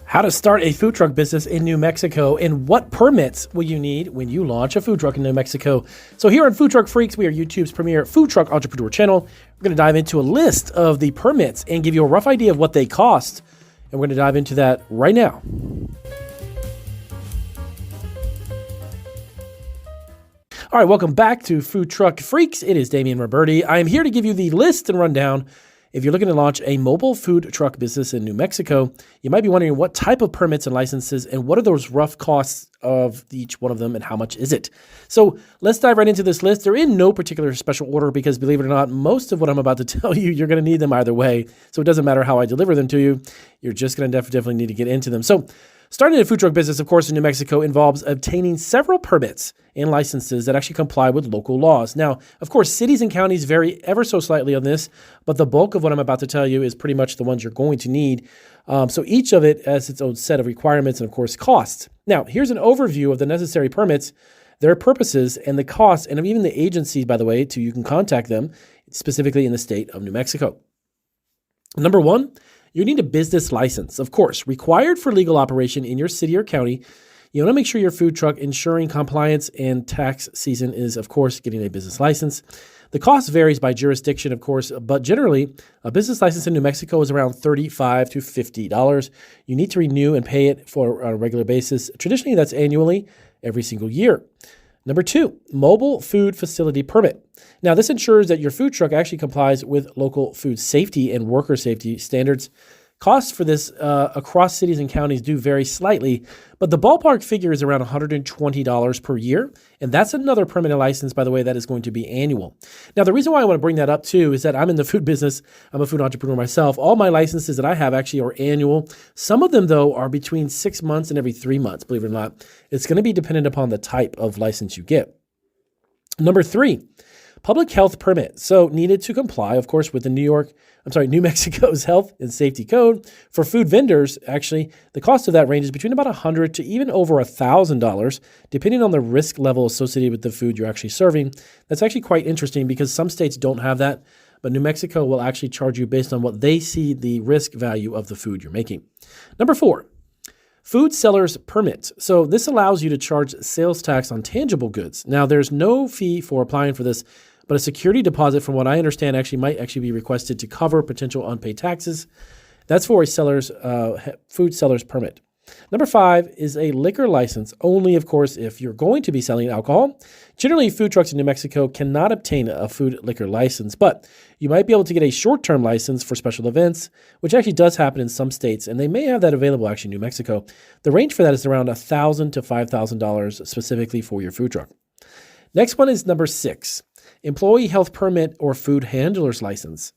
How to start a food truck business in New Mexico and what permits will you need when you launch a food truck in New Mexico. So here on Food Truck Freaks, we are YouTube's premier food truck entrepreneur channel. We're going to dive into a list of the permits and give you a rough idea of what they cost. And we're going to dive into that right now. All right, welcome back to Food Truck Freaks. It is Damian Roberti. I am here to give you the list and rundown. If you're looking to launch a mobile food truck business in New Mexico, you might be wondering what type of permits and licenses and what are those rough costs of each one of them and how much is it? So let's dive right into this list. They're in no particular special order because, believe it or not, most of what I'm about to tell you, you're going to need them either way. So it doesn't matter how I deliver them to you. You're just going to definitely need to get into them. So starting a food truck business, of course, in New Mexico involves obtaining several permits and licenses that actually comply with local laws. Now, of course, cities and counties vary ever so slightly on this, but the bulk of what I'm about to tell you is pretty much the ones you're going to need. So each of it has its own set of requirements and, of course, costs. Now, here's an overview of the necessary permits, their purposes, and the costs, and even the agencies, by the way, you can contact them, specifically in the state of New Mexico. Number one, you need a business license, of course, required for legal operation in your city or county. You want to make sure your food truck ensuring compliance and tax season is, of course, getting a business license. The cost varies by jurisdiction, of course, but generally, a business license in New Mexico is around $35 to $50. You need to renew and pay it on a regular basis. Traditionally, that's annually, every single year. Number two, mobile food facility permit. Now, this ensures that your food truck actually complies with local food safety and worker safety standards. Costs for this across cities and counties do vary slightly, but the ballpark figure is around $120 per year. And that's another permanent license, by the way, that is going to be annual. Now, the reason why I want to bring that up too is that I'm in the food business. I'm a food entrepreneur myself. All my licenses that I have actually are annual. Some of them, though, are between 6 months and every 3 months, believe it or not. It's going to be dependent upon the type of license you get. Number three, public health permit. So needed to comply, of course, with the New Mexico's health and safety code. For food vendors, actually, the cost of that ranges between about $100 to even over $1,000, depending on the risk level associated with the food you're actually serving. That's actually quite interesting because some states don't have that, but New Mexico will actually charge you based on what they see the risk value of the food you're making. Number four, food seller's permit. So this allows you to charge sales tax on tangible goods. Now, there's no fee for applying for this, but a security deposit, from what I understand, might be requested to cover potential unpaid taxes. That's for a food seller's permit. Number five is a liquor license, only, of course, if you're going to be selling alcohol. Generally, food trucks in New Mexico cannot obtain a food liquor license, but you might be able to get a short-term license for special events, which actually does happen in some states, and they may have that available actually in New Mexico. The range for that is around $1,000 to $5,000 specifically for your food truck. Next one is number six, employee health permit or food handler's license.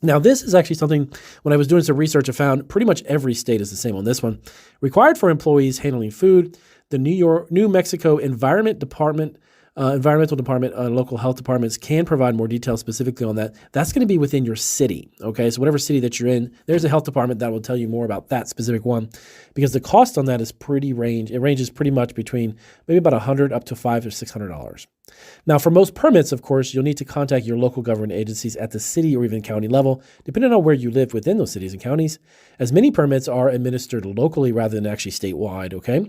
Now, this is actually something, when I was doing some research, I found pretty much every state is the same on this one. Required for employees handling food, the New Mexico Environmental Department and local health departments can provide more details specifically on that. That's going to be within your city, okay? So whatever city that you're in, there's a health department that will tell you more about that specific one, because the cost on that is it ranges pretty much between maybe about $100 up to $500 or $600. Now, for most permits, of course, you'll need to contact your local government agencies at the city or even county level, depending on where you live within those cities and counties, as many permits are administered locally rather than actually statewide, okay?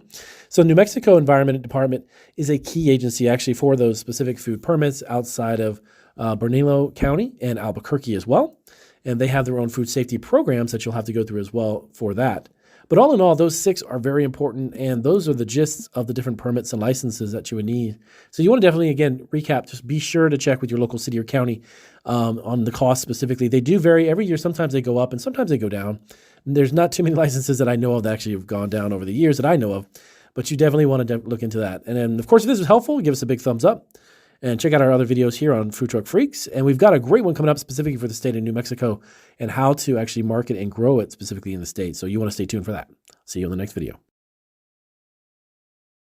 So New Mexico Environmental Department is a key agency actually for those specific food permits outside of Bernalillo County and Albuquerque as well. And they have their own food safety programs that you'll have to go through as well for that. But all in all, those six are very important, and those are the gists of the different permits and licenses that you would need. So you want to definitely, again, recap, just be sure to check with your local city or county on the cost specifically. They do vary every year. Sometimes they go up and sometimes they go down. And there's not too many licenses that I know of that actually have gone down over the years that I know of, but you definitely want to look into that. And then, of course, if this was helpful, give us a big thumbs up. And check out our other videos here on Food Truck Freaks. And we've got a great one coming up specifically for the state of New Mexico and how to actually market and grow it specifically in the state. So you want to stay tuned for that. See you in the next video.